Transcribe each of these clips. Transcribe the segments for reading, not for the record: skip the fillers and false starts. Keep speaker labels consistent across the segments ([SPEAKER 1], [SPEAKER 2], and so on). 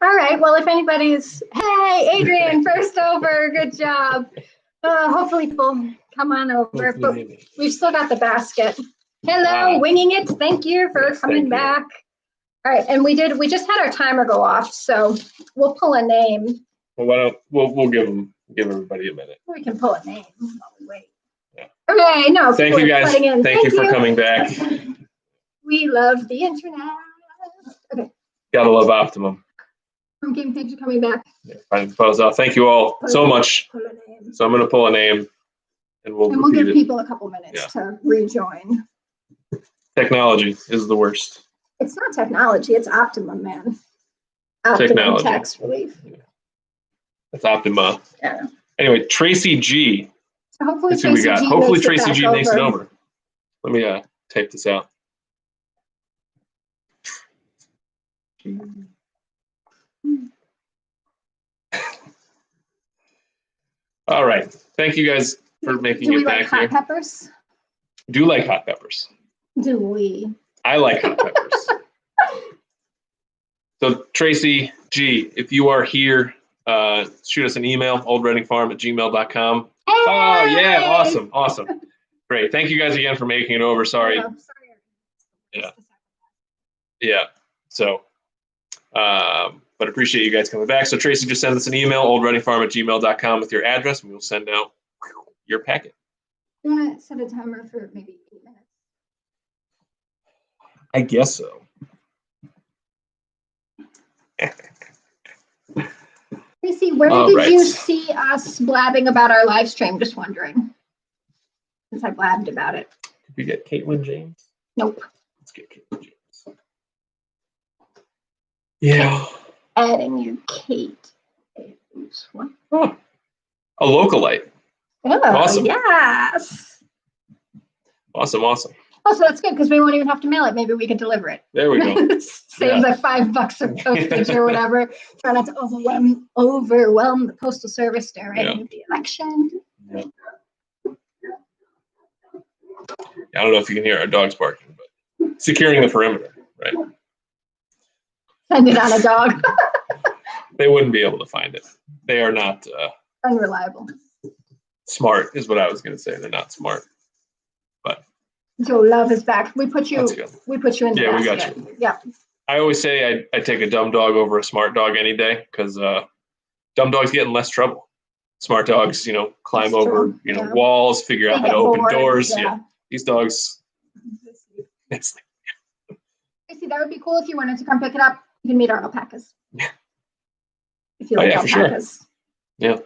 [SPEAKER 1] All right. Well, if anybody's, hey, Adrian, first over. Good job. Hopefully people come on over. But we've still got the basket. Hello, winging it. Thank you for coming back. All right, and we just had our timer go off, so we'll pull a name.
[SPEAKER 2] Well, why don't we'll give everybody a minute.
[SPEAKER 1] We can pull a name while we wait. Yeah. Okay, no.
[SPEAKER 2] Thank you guys. Thank you for coming back.
[SPEAKER 1] We love the internet. Okay.
[SPEAKER 2] Gotta love Optimum.
[SPEAKER 1] Game, thanks for coming back.
[SPEAKER 2] Yeah, thank you all so much. So I'm gonna pull a name, and we'll
[SPEAKER 1] give people a couple minutes to rejoin.
[SPEAKER 2] Technology is the worst.
[SPEAKER 1] It's not technology, it's Optimum, man. Optimum
[SPEAKER 2] technology.
[SPEAKER 1] Tax relief.
[SPEAKER 2] Yeah. That's Optima.
[SPEAKER 1] Yeah.
[SPEAKER 2] Anyway, Tracy G.
[SPEAKER 1] So hopefully
[SPEAKER 2] Let's see what we got. Hopefully Tracy G makes it over. Let me type this out. All right. Thank you guys for making it back here.
[SPEAKER 1] Do we like hot peppers?
[SPEAKER 2] Do like hot peppers.
[SPEAKER 1] Do we?
[SPEAKER 2] I like hot peppers. So Tracy G, if you are here, shoot us an email, oldreadingfarm@gmail.com.
[SPEAKER 1] Hey!
[SPEAKER 2] Oh, yeah. Awesome. Great. Thank you guys again for making it over. Sorry. Yeah. So, but appreciate you guys coming back. So Tracy, just send us an email, oldreadingfarm@gmail.com with your address, and we'll send out your packet.
[SPEAKER 1] You want to set a timer for maybe 8 minutes?
[SPEAKER 2] I guess so.
[SPEAKER 1] Tracy, where did you see us blabbing about our live stream? Just wondering. Since I blabbed about it.
[SPEAKER 2] Did we get Caitlin James?
[SPEAKER 1] Nope.
[SPEAKER 2] Let's get Caitlin James. Yeah.
[SPEAKER 1] Adding you, Kate. What?
[SPEAKER 2] Oh, a localite.
[SPEAKER 1] Oh, awesome. Yes.
[SPEAKER 2] Awesome.
[SPEAKER 1] Oh, so that's good because we won't even have to mail it. Maybe we can deliver it.
[SPEAKER 2] There we go.
[SPEAKER 1] Saves like $5 of postage or whatever. Try not to overwhelm the postal service during the election.
[SPEAKER 2] Yeah. I don't know if you can hear our dogs barking, but securing the perimeter, right?
[SPEAKER 1] Send it on a dog.
[SPEAKER 2] They wouldn't be able to find it. They are not
[SPEAKER 1] unreliable.
[SPEAKER 2] Smart is what I was going to say. They're not smart, but.
[SPEAKER 1] So love is back. We put you in the basket.
[SPEAKER 2] Yeah, we got you.
[SPEAKER 1] Yeah.
[SPEAKER 2] I always say I take a dumb dog over a smart dog any day because dumb dogs get in less trouble. Smart dogs, climb over, walls, figure out how to open doors. Yeah. These dogs.
[SPEAKER 1] Tracy, that would be cool if you wanted to come pick it up. You can meet our alpacas.
[SPEAKER 2] Yeah.
[SPEAKER 1] If you like alpacas.
[SPEAKER 2] For sure. Yeah.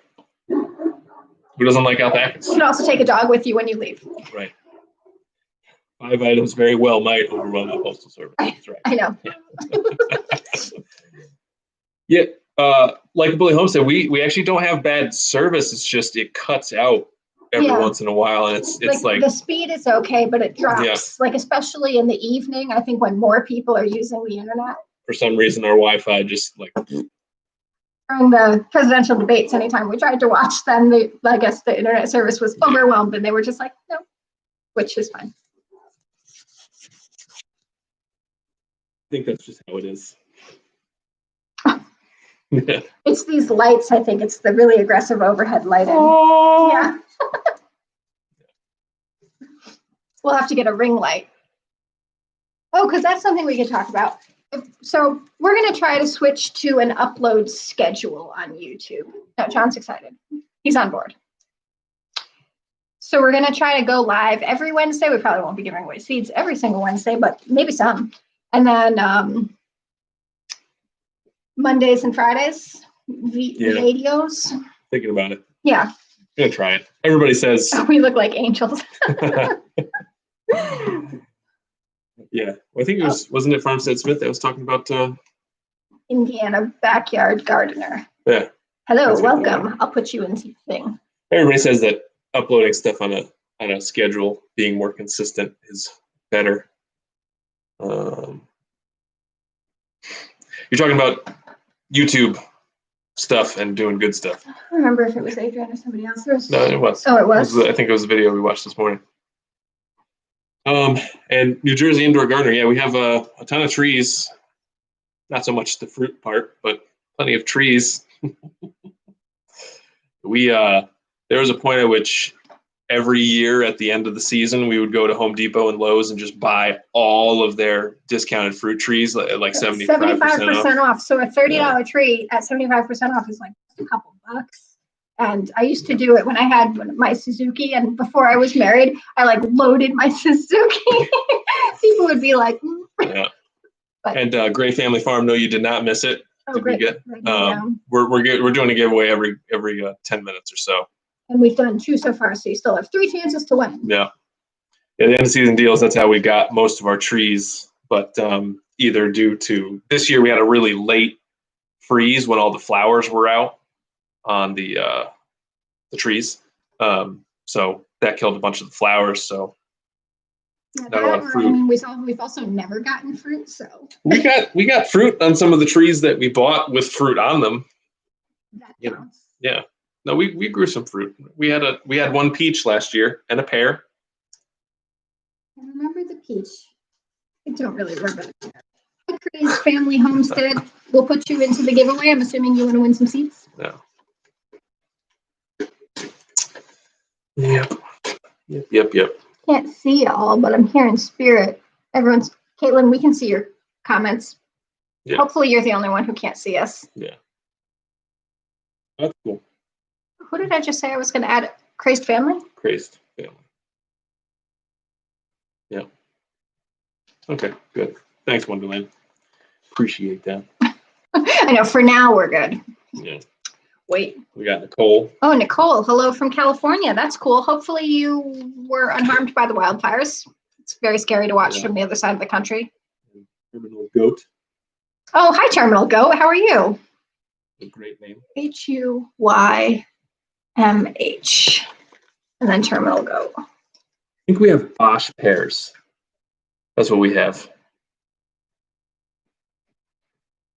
[SPEAKER 2] Who doesn't like alpacas?
[SPEAKER 1] You can also take a dog with you when you leave.
[SPEAKER 2] Right. 5 items very well might overwhelm the postal service. That's right.
[SPEAKER 1] I know.
[SPEAKER 2] Yeah. Like Billy Holmes said, we actually don't have bad service. It's just it cuts out every once in a while, and it's like
[SPEAKER 1] the speed is okay, but it drops. Yeah. Like especially in the evening, I think when more people are using the internet.
[SPEAKER 2] For some reason, our Wi-Fi just like.
[SPEAKER 1] During the presidential debates, anytime we tried to watch them, I guess the internet service was overwhelmed, and they were just like, no, which is fine.
[SPEAKER 2] I think that's just how it is.
[SPEAKER 1] It's these lights. I think it's the really aggressive overhead lighting.
[SPEAKER 2] Oh.
[SPEAKER 1] Yeah. We'll have to get a ring light. Oh, because that's something we could talk about. So we're going to try to switch to an upload schedule on YouTube. No, John's excited. He's on board. So we're going to try to go live every Wednesday. We probably won't be giving away seeds every single Wednesday, but maybe some. And then Mondays and Fridays, videos.
[SPEAKER 2] Thinking about it.
[SPEAKER 1] Yeah.
[SPEAKER 2] I'm going to try it. Everybody says.
[SPEAKER 1] We look like angels.
[SPEAKER 2] Yeah. Well, I think it wasn't it Farmstead Smith that was talking about
[SPEAKER 1] Indiana backyard gardener.
[SPEAKER 2] Yeah.
[SPEAKER 1] Hello, welcome. I'll put you in the thing.
[SPEAKER 2] Everybody says that uploading stuff on a schedule, being more consistent is better. You're talking about YouTube stuff and doing good stuff.
[SPEAKER 1] I don't remember if it was Adrian or somebody else.
[SPEAKER 2] No, it was.
[SPEAKER 1] Oh, it was?
[SPEAKER 2] I think it was the video we watched this morning. And New Jersey Indoor Gardener, we have a ton of trees. Not so much the fruit part, but plenty of trees. There was a point at which every year at the end of the season, we would go to Home Depot and Lowe's and just buy all of their discounted fruit trees at like 75%
[SPEAKER 1] off. So a $30 tree at 75% off is like a couple bucks. And I used to do it when I had my Suzuki, and before I was married, I like loaded my Suzuki. People would be like,
[SPEAKER 2] yeah. But, and Gray Family Farm, no, you did not miss it.
[SPEAKER 1] Oh, great.
[SPEAKER 2] We're doing a giveaway every 10 minutes or so.
[SPEAKER 1] And we've done 2 so far, so you still have 3 chances to win.
[SPEAKER 2] Yeah. The end of season deals, that's how we got most of our trees. But either due to this year, we had a really late freeze when all the flowers were out on the trees. So that killed a bunch of the flowers. So not a lot of fruit.
[SPEAKER 1] I mean, we've also never gotten fruit, so
[SPEAKER 2] we got fruit on some of the trees that we bought with fruit on them.
[SPEAKER 1] That
[SPEAKER 2] counts. Yeah. No, we grew some fruit. We had 1 peach last year and a pear.
[SPEAKER 1] I remember the peach. I don't really remember the pear. Crane's Family Homestead. We'll put you into the giveaway. I'm assuming you want to win some seeds.
[SPEAKER 2] No. Yep.
[SPEAKER 1] Can't see y'all, but I'm here in spirit. Caitlin, we can see your comments. Yeah. Hopefully you're the only one who can't see us.
[SPEAKER 2] Yeah. That's cool.
[SPEAKER 1] Who did I just say I was going to add? Crazed Family?
[SPEAKER 2] Crazed Family. Yeah. Okay, good. Thanks, Wonderland. Appreciate that.
[SPEAKER 1] I know, for now we're good.
[SPEAKER 2] Yeah.
[SPEAKER 1] Wait.
[SPEAKER 2] We got Nicole.
[SPEAKER 1] Oh, Nicole. Hello from California. That's cool. Hopefully you were unharmed by the wildfires. It's very scary to watch from the other side of the country.
[SPEAKER 2] Terminal Goat.
[SPEAKER 1] Oh, hi, Terminal Goat. How are you?
[SPEAKER 2] A great name.
[SPEAKER 1] HUYMH. And then Terminal Goat.
[SPEAKER 2] I think we have Bosch pears. That's what we have.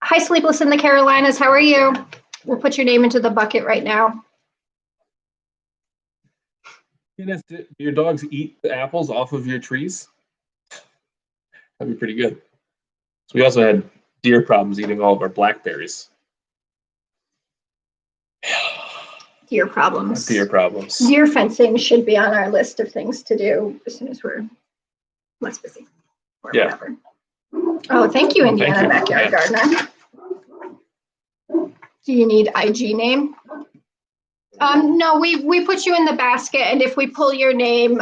[SPEAKER 1] Hi, Sleepless in the Carolinas. How are you? We'll put your name into the bucket right now.
[SPEAKER 2] Do your dogs eat the apples off of your trees? That'd be pretty good. So we also had deer problems eating all of our blackberries.
[SPEAKER 1] Deer problems.
[SPEAKER 2] Deer problems.
[SPEAKER 1] Deer fencing should be on our list of things to do as soon as we're less busy. Or whatever. Oh, thank you, Indiana Backyard Gardener. Do you need IG name? No, we put you in the basket, and if we pull your name,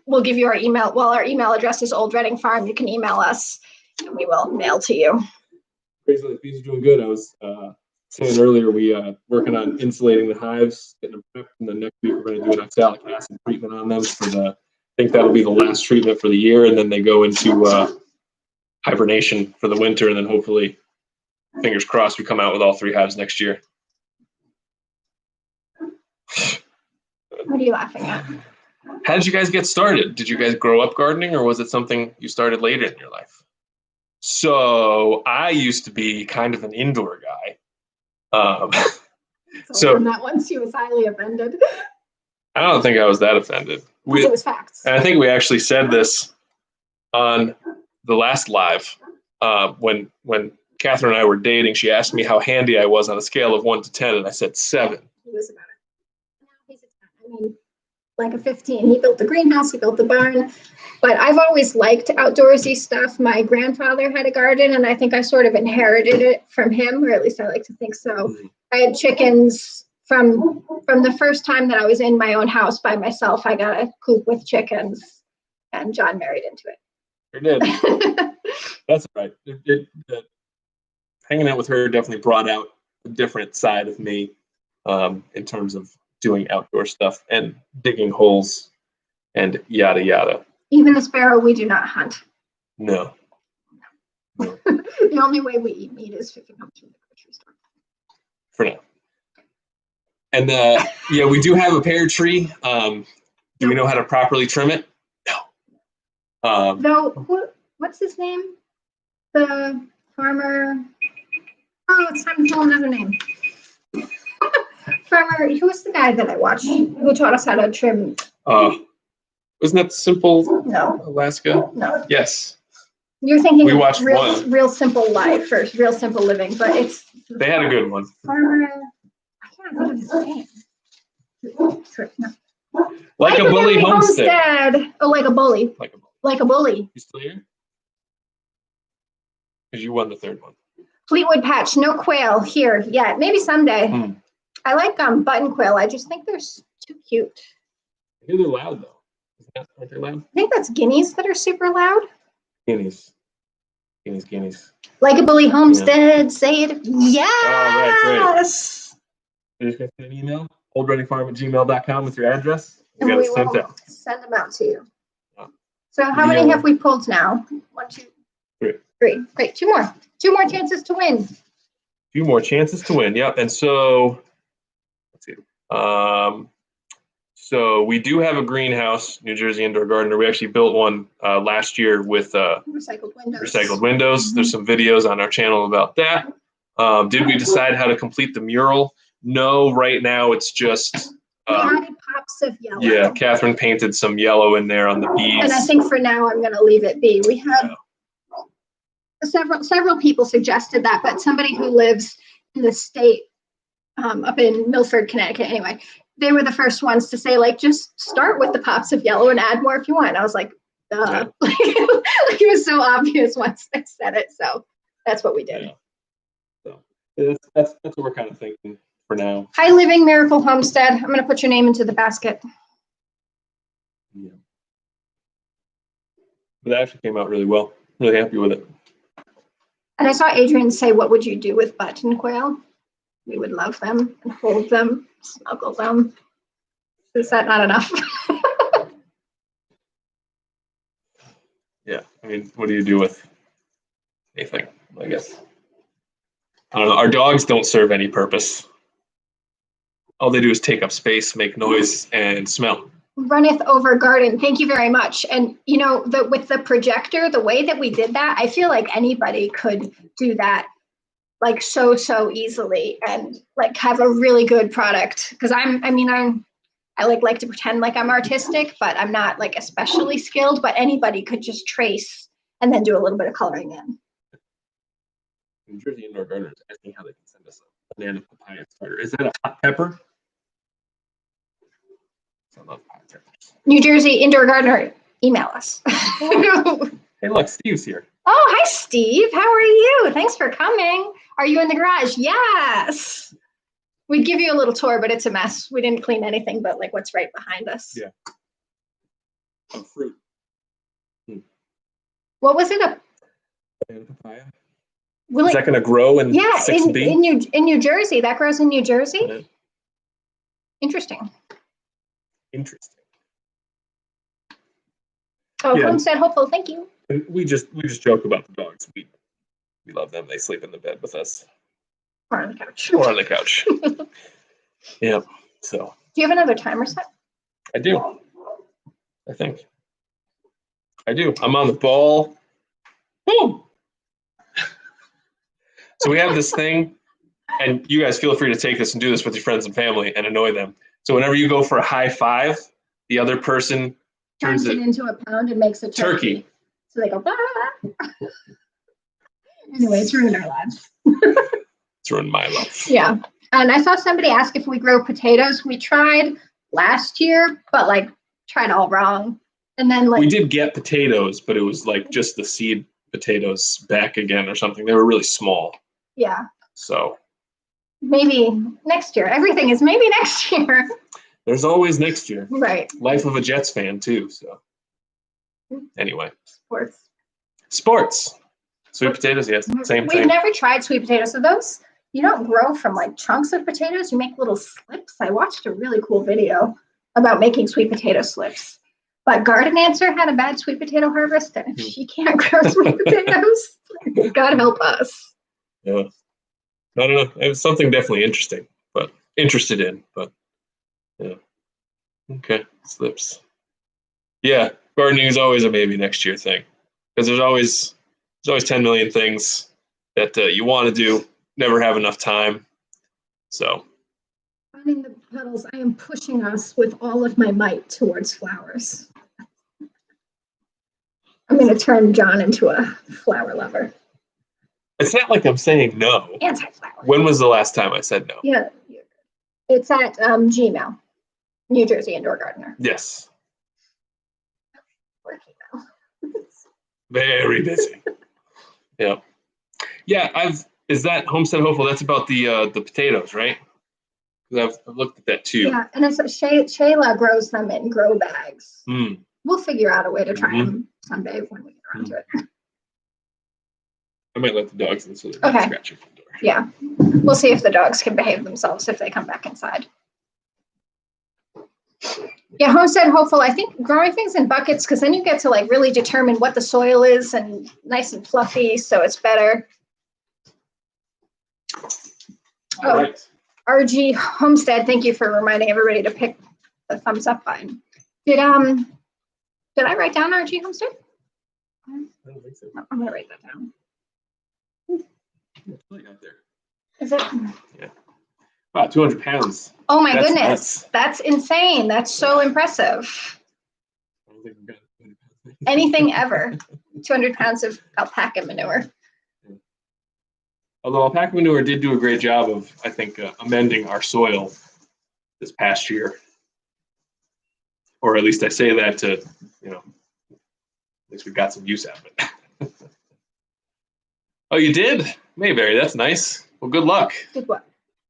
[SPEAKER 1] we'll give you our email. Well, our email address is Old Reading Farm. You can email us, and we will mail to you.
[SPEAKER 2] Crazy, these are doing good. I was saying earlier, we working on insulating the hives, getting them prepped, and then next week we're going to do an oxalic acid treatment on them I think that'll be the last treatment for the year, and then they go into hibernation for the winter, and then hopefully, fingers crossed, we come out with all 3 hives next year.
[SPEAKER 1] What are you laughing at?
[SPEAKER 2] How did you guys get started? Did you guys grow up gardening, or was it something you started later in your life? So I used to be kind of an indoor guy.
[SPEAKER 1] So that once she was highly offended.
[SPEAKER 2] I don't think I was that offended.
[SPEAKER 1] It was facts.
[SPEAKER 2] And I think we actually said this on the last live when Catherine and I were dating. She asked me how handy I was on a scale of 1 to 10, and I said 7.
[SPEAKER 1] He was about it. Now he's a 10. I mean, like a 15. He built the greenhouse. He built the barn. But I've always liked outdoorsy stuff. My grandfather had a garden, and I think I sort of inherited it from him, or at least I like to think so. I had chickens from the first time that I was in my own house by myself. I got a coop with chickens, and John married into it.
[SPEAKER 2] Sure did. That's right. Hanging out with her definitely brought out a different side of me in terms of doing outdoor stuff and digging holes and yada yada.
[SPEAKER 1] Even the sparrow, we do not hunt.
[SPEAKER 2] No.
[SPEAKER 1] The only way we eat meat is if it comes from the grocery store.
[SPEAKER 2] For now. And yeah, we do have a pear tree. Do we know how to properly trim it? No.
[SPEAKER 1] Though, what's his name? The farmer. Oh, it's time to tell another name. Farmer, who was the guy that I watched who taught us how to trim?
[SPEAKER 2] Wasn't that Simple
[SPEAKER 1] No.
[SPEAKER 2] Alaska?
[SPEAKER 1] No.
[SPEAKER 2] Yes.
[SPEAKER 1] You're thinking
[SPEAKER 2] We watched one.
[SPEAKER 1] real simple life or real simple living, but it's.
[SPEAKER 2] They had a good one.
[SPEAKER 1] Farmer. I can't think of his name. No.
[SPEAKER 2] Like a Bully Homestead.
[SPEAKER 1] Oh, like a bully.
[SPEAKER 2] Like a bully.
[SPEAKER 1] Like a bully.
[SPEAKER 2] You still here? Because you won the third one.
[SPEAKER 1] Fleetwood Patch, no quail here yet. Maybe someday. I like button quail. I just think they're too cute.
[SPEAKER 2] I hear they're loud though. Aren't they loud?
[SPEAKER 1] I think that's guineas that are super loud.
[SPEAKER 2] Guineas.
[SPEAKER 1] Like a Bully Homestead, say it. Yes.
[SPEAKER 2] Right. You just got an email, oldreadingfarm@gmail.com with your address.
[SPEAKER 1] And we will send them out to you. So how many have we pulled now? 1, 2, 3. Great. 2 more. 2 more chances to win.
[SPEAKER 2] 2 more chances to win. Yep. And so let's see. So we do have a greenhouse, New Jersey Indoor Gardener. We actually built one last year with
[SPEAKER 1] recycled
[SPEAKER 2] windows. Mm-hmm. There's some videos on our channel about that. Did we decide how to complete the mural? No, right now it's just
[SPEAKER 1] we added pops of yellow.
[SPEAKER 2] Yeah, Catherine painted some yellow in there on the beads.
[SPEAKER 1] And I think for now I'm going to leave it be. We had several people suggested that, but somebody who lives in the state up in Milford, Connecticut, anyway, they were the first ones to say, like, just start with the pops of yellow and add more if you want. I was like, duh. Yeah. Like, it was so obvious once I said it. So that's what we did.
[SPEAKER 2] Yeah. So that's what we're kind of thinking for now.
[SPEAKER 1] High Living Miracle Homestead. I'm going to put your name into the basket.
[SPEAKER 2] Yeah. But that actually came out really well. Really happy with it.
[SPEAKER 1] And I saw Adrian say, what would you do with button quail? We would love them and hold them, snuggle them. Is that not enough?
[SPEAKER 2] Yeah, I mean, what do you do with anything, I guess? I don't know. Our dogs don't serve any purpose. All they do is take up space, make noise, and smell.
[SPEAKER 1] Runneth over garden. Thank you very much. And you know, with the projector, the way that we did that, I feel like anybody could do that, like so easily, and like have a really good product. Because I like to pretend like I'm artistic, but I'm not like especially skilled. But anybody could just trace and then do a little bit of coloring in.
[SPEAKER 2] New Jersey Indoor Gardener is asking how they can send us a banana papaya starter. Is that a hot pepper? I love hot peppers.
[SPEAKER 1] New Jersey Indoor Gardener, email us.
[SPEAKER 2] Hey, look, Steve's here.
[SPEAKER 1] Oh, hi, Steve. How are you? Thanks for coming. Are you in the garage? Yes. We'd give you a little tour, but it's a mess. We didn't clean anything but like what's right behind us.
[SPEAKER 2] Yeah. Oh, fruit.
[SPEAKER 1] What was it?
[SPEAKER 2] A banana papaya. Is that going to grow in 6B?
[SPEAKER 1] in New Jersey. That grows in New Jersey? Yeah. Interesting. Oh, yeah. Homestead Hopeful, thank you.
[SPEAKER 2] And we just joke about the dogs. We love them. They sleep in the bed with us.
[SPEAKER 1] Or on the couch.
[SPEAKER 2] Yeah. So.
[SPEAKER 1] Do you have another timer set?
[SPEAKER 2] I do. I think. I do. I'm on the ball. Boom. So we have this thing, and you guys feel free to take this and do this with your friends and family and annoy them. So whenever you go for a high five, the other person turns it
[SPEAKER 1] into a pound and makes a turkey. So they go, bah! Anyway, it's ruined our lives.
[SPEAKER 2] It's ruined my life.
[SPEAKER 1] Yeah. And I saw somebody ask if we grow potatoes. We tried last year, but like tried all wrong. And then like
[SPEAKER 2] we did get potatoes, but it was like just the seed potatoes back again or something. They were really small.
[SPEAKER 1] Yeah.
[SPEAKER 2] So
[SPEAKER 1] maybe next year. Everything is maybe next year.
[SPEAKER 2] There's always next year.
[SPEAKER 1] Right.
[SPEAKER 2] Life of a Jets fan too. So anyway.
[SPEAKER 1] Sports.
[SPEAKER 2] Sweet potatoes, yes. Same thing.
[SPEAKER 1] We've never tried sweet potatoes. So those, you don't grow from like chunks of potatoes. You make little slips. I watched a really cool video about making sweet potato slips. But Garden Answer had a bad sweet potato harvest, and if she can't grow sweet potatoes, God help us.
[SPEAKER 2] Yeah. I don't know. It was something definitely interesting, but interested in, but yeah. Okay. Slips. Yeah. Gardening is always a maybe next year thing, because there's always 10 million things that you want to do, never have enough time. So.
[SPEAKER 1] Finding the petals, I am pushing us with all of my might towards flowers. I'm going to turn John into a flower lover.
[SPEAKER 2] It's not like I'm saying no.
[SPEAKER 1] Anti-flower.
[SPEAKER 2] When was the last time I said no?
[SPEAKER 1] Yeah. It's at Gmail, New Jersey Indoor Gardener.
[SPEAKER 2] Yes.
[SPEAKER 1] Working now.
[SPEAKER 2] Very busy. Yeah. Yeah, is that Homestead Hopeful? That's about the potatoes, right? Because I've looked at that too.
[SPEAKER 1] Yeah, and it's Shayla grows them in grow bags.
[SPEAKER 2] Mm.
[SPEAKER 1] We'll figure out a way to try them someday when we get around to it.
[SPEAKER 2] I might let the dogs in so they're not scratching the door.
[SPEAKER 1] Yeah, we'll see if the dogs can behave themselves if they come back inside. Yeah, Homestead Hopeful, I think growing things in buckets, because then you get to like really determine what the soil is and nice and fluffy, so it's better.
[SPEAKER 2] All right.
[SPEAKER 1] RG Homestead, thank you for reminding everybody to pick the thumbs up button. Did I write down RG Homestead?
[SPEAKER 2] I don't think so.
[SPEAKER 1] No, I'm gonna write that down.
[SPEAKER 2] It's really not there.
[SPEAKER 1] Is it?
[SPEAKER 2] Yeah. Wow, 200 pounds.
[SPEAKER 1] Oh my
[SPEAKER 2] That's
[SPEAKER 1] goodness,
[SPEAKER 2] nuts.
[SPEAKER 1] That's insane. That's so impressive.
[SPEAKER 2] I don't think we've got 200 pounds.
[SPEAKER 1] Anything ever. 200 pounds of alpaca manure.
[SPEAKER 2] Although alpaca manure did do a great job of, I think, amending our soil this past year. Or at least I say that to, at least we got some use out of it. Oh, you did? Mayberry, that's nice. Well, good luck.
[SPEAKER 1] Did what?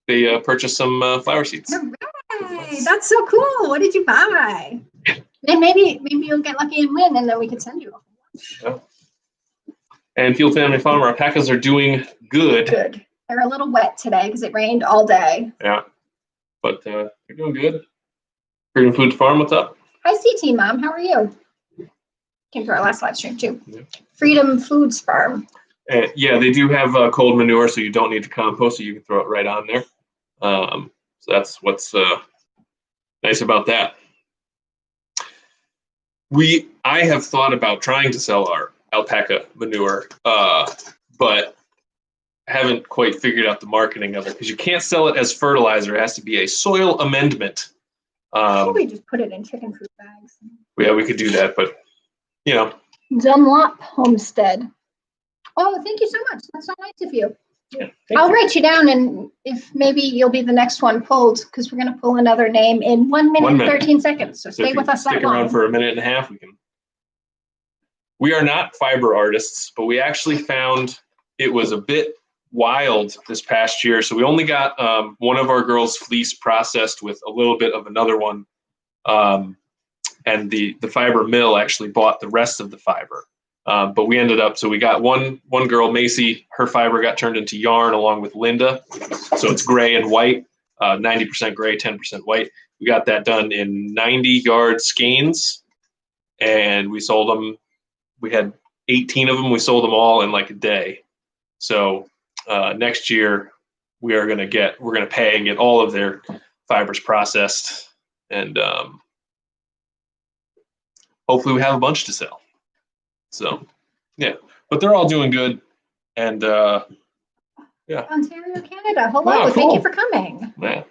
[SPEAKER 2] They purchased some flower seeds.
[SPEAKER 1] Hooray! That's so cool. What did you buy? And maybe you'll get lucky and win, and then we can send you a
[SPEAKER 2] yeah. And Field Family Farm, our alpacas are doing good.
[SPEAKER 1] Good. They're a little wet today because it rained all day.
[SPEAKER 2] Yeah, but they're doing good. Freedom Foods Farm, what's up?
[SPEAKER 1] Hi, CT Mom. How are you? Came to our last live stream too.
[SPEAKER 2] Yeah.
[SPEAKER 1] Freedom Foods Farm.
[SPEAKER 2] Yeah, they do have cold manure, so you don't need to compost it. You can throw it right on there. So that's what's nice about that. I have thought about trying to sell our alpaca manure, but haven't quite figured out the marketing of it because you can't sell it as fertilizer. It has to be a soil amendment.
[SPEAKER 1] We just put it in chicken food bags.
[SPEAKER 2] Yeah, we could do that, but
[SPEAKER 1] Dunlop Homestead. Oh, thank you so much. That's so nice of you.
[SPEAKER 2] Yeah,
[SPEAKER 1] I'll write you down, and if maybe you'll be the next one pulled, because we're going to pull another name in 1 minute, 13 seconds. So stay with us that long.
[SPEAKER 2] Stick around for a minute and a half. We are not fiber artists, but we actually found it was a bit wild this past year. So we only got one of our girls' fleece processed with a little bit of another one, and the fiber mill actually bought the rest of the fiber. But we ended up, so we got one girl, Macy, her fiber got turned into yarn along with Linda. So it's gray and white, 90% gray, 10% white. We got that done in 90-yard skeins, and we sold them. We had 18 of them. We sold them all in like a day. So next year we're going to pay and get all of their fibers processed, and hopefully we have a bunch to sell. So, yeah, but they're all doing good, and yeah.
[SPEAKER 1] Ontario, Canada. Hello,
[SPEAKER 2] wow, cool.
[SPEAKER 1] Thank you for coming.
[SPEAKER 2] Yeah.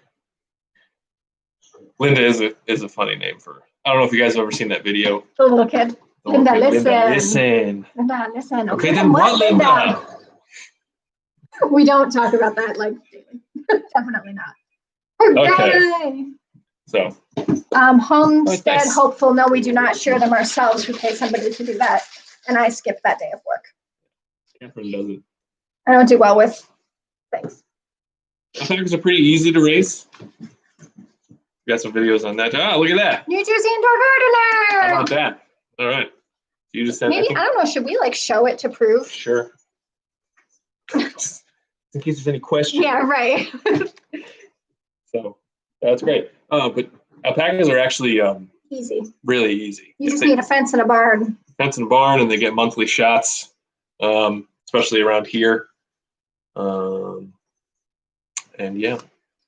[SPEAKER 2] Linda is a funny name for. I don't know if you guys have ever seen that video.
[SPEAKER 1] The little kid. Linda, listen.
[SPEAKER 2] Linda,
[SPEAKER 1] listen.
[SPEAKER 2] Okay, then what, Linda?
[SPEAKER 1] We don't talk about that like daily. Definitely not.
[SPEAKER 2] Okay. So.
[SPEAKER 1] Homestead
[SPEAKER 2] nice.
[SPEAKER 1] Hopeful. No, we do not share them ourselves. We pay somebody to do that, and I skip that day of work.
[SPEAKER 2] Catherine doesn't.
[SPEAKER 1] I don't do well with things.
[SPEAKER 2] Alpacas are pretty easy to raise. We got some videos on that. Ah, look at that.
[SPEAKER 1] New Jersey Indoor Gardener.
[SPEAKER 2] How about that? All right. You just said.
[SPEAKER 1] Maybe I don't know. Should we like show it to prove?
[SPEAKER 2] Sure. Just in case there's any questions.
[SPEAKER 1] Yeah. Right.
[SPEAKER 2] So that's great. But alpacas are actually
[SPEAKER 1] easy.
[SPEAKER 2] Really easy.
[SPEAKER 1] You just need a fence and a barn.
[SPEAKER 2] Fence and a barn, and they get monthly shots, especially around here. And yeah.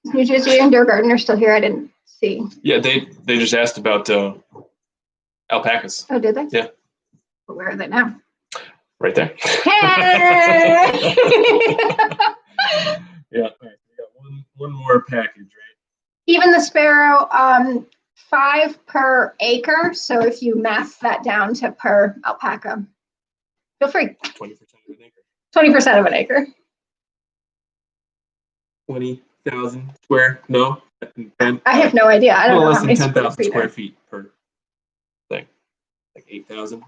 [SPEAKER 1] New Jersey Indoor Gardener still here? I didn't see.
[SPEAKER 2] Yeah, they just asked about alpacas.
[SPEAKER 1] Oh, did they?
[SPEAKER 2] Yeah.
[SPEAKER 1] But where are they now?
[SPEAKER 2] Right there.
[SPEAKER 1] Hey!
[SPEAKER 2] Yeah. All right. We got one more package, right?
[SPEAKER 1] Even the Sparrow. 5 per acre. So if you math that down to per alpaca, feel free.
[SPEAKER 2] 20% of an acre.
[SPEAKER 1] 20% of an acre.
[SPEAKER 2] 20,000 square? No.
[SPEAKER 1] I have no idea. I don't know
[SPEAKER 2] less
[SPEAKER 1] how
[SPEAKER 2] than
[SPEAKER 1] many
[SPEAKER 2] 10,000 square feet per thing. Like 8,000.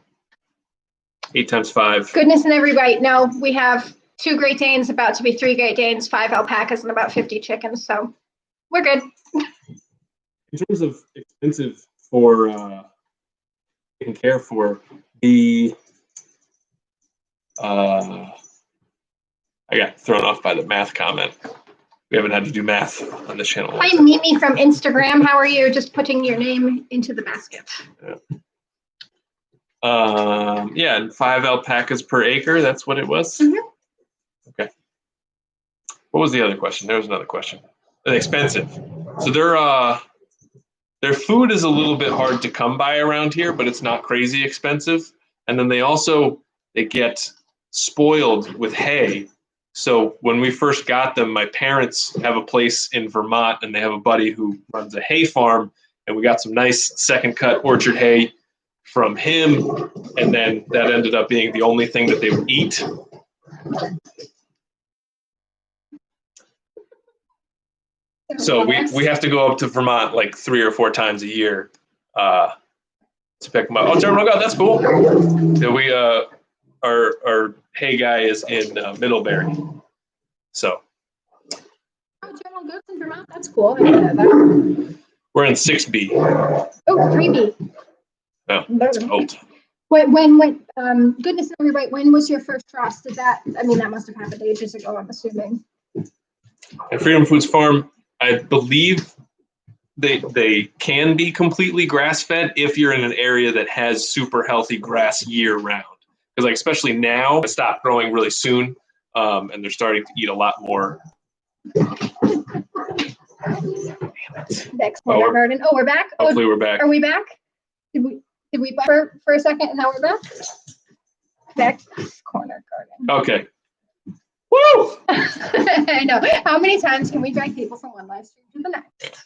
[SPEAKER 2] 8 times 5.
[SPEAKER 1] Goodness and every bite. No, we have 2 Great Danes, about to be 3 Great Danes, 5 alpacas, and about 50 chickens. So we're good.
[SPEAKER 2] In terms of expensive for taking care for the, I got thrown off by the math comment. We haven't had to do math on this channel.
[SPEAKER 1] Hi, Mimi from Instagram. How are you? Just putting your name into the basket.
[SPEAKER 2] Yeah, and 5 alpacas per acre. That's what it was. Okay. What was the other question? There was another question. Expensive. So their food is a little bit hard to come by around here, but it's not crazy expensive. And then they get spoiled with hay. So when we first got them, my parents have a place in Vermont, and they have a buddy who runs a hay farm, and we got some nice second cut orchard hay from him, and then that ended up being the only thing that they would eat. So we have to go up to Vermont like 3 or 4 times a year to pick them up. Oh, Terminal God, that's cool. Yeah, our hay guy is in Middlebury. So.
[SPEAKER 1] Oh, General Goats in Vermont. That's cool. I didn't know that.
[SPEAKER 2] We're in 6B.
[SPEAKER 1] Oh, 3B.
[SPEAKER 2] Oh, that's cold.
[SPEAKER 1] When goodness and everybody, when was your first frost? That must have happened ages ago, I'm assuming.
[SPEAKER 2] At Freedom Foods Farm, I believe they can be completely grass-fed if you're in an area that has super healthy grass year-round. Because like especially now, it stopped growing really soon, and they're starting to eat a lot more.
[SPEAKER 1] Next corner garden. Oh, we're back.
[SPEAKER 2] Hopefully, we're back.
[SPEAKER 1] Are we back? Did we buffer for a second and now we're back? Next corner garden.
[SPEAKER 2] Okay. Woo!
[SPEAKER 1] I know. How many times can we drag people from one live stream to the next?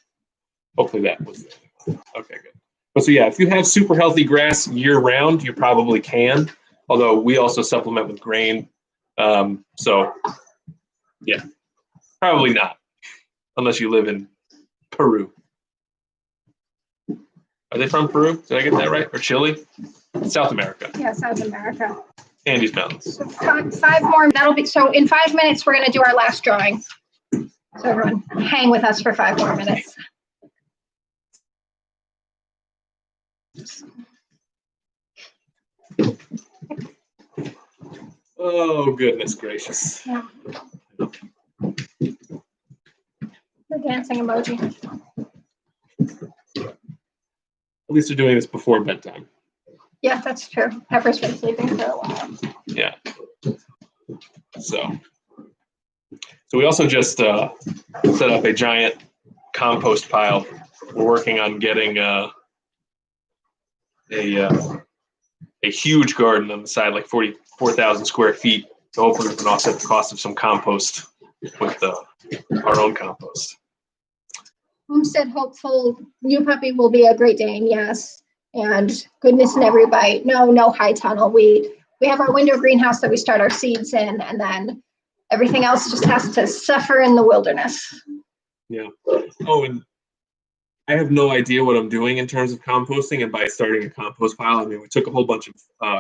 [SPEAKER 2] Hopefully that was okay. Good. But so yeah, if you have super healthy grass year round, you probably can. Although we also supplement with grain, so yeah, probably not, unless you live in Peru. Are they from Peru? Did I get that right? Or Chile? South America.
[SPEAKER 1] Yeah, South America.
[SPEAKER 2] Andes Mountains.
[SPEAKER 1] So five more. That'll be so. In 5 minutes, we're going to do our last drawing. So everyone, hang with us for 5 more minutes.
[SPEAKER 2] Oh goodness gracious!
[SPEAKER 1] Yeah. The dancing emoji.
[SPEAKER 2] At least they're doing this before bedtime.
[SPEAKER 1] Yeah, that's true. Pepper's been sleeping for a while.
[SPEAKER 2] Yeah. So we also just set up a giant compost pile. We're working on getting a huge garden on the side, like 44,000 square feet. So hopefully we can offset the cost of some compost with our own compost.
[SPEAKER 1] Homestead hopeful new puppy will be a Great Dane, yes. And goodness and every bite. No high tunnel weed. We have our window greenhouse that we start our seeds in, and then everything else just has to suffer in the wilderness.
[SPEAKER 2] Yeah. Oh, and I have no idea what I'm doing in terms of composting. And by starting a compost pile, I mean, we took a whole bunch of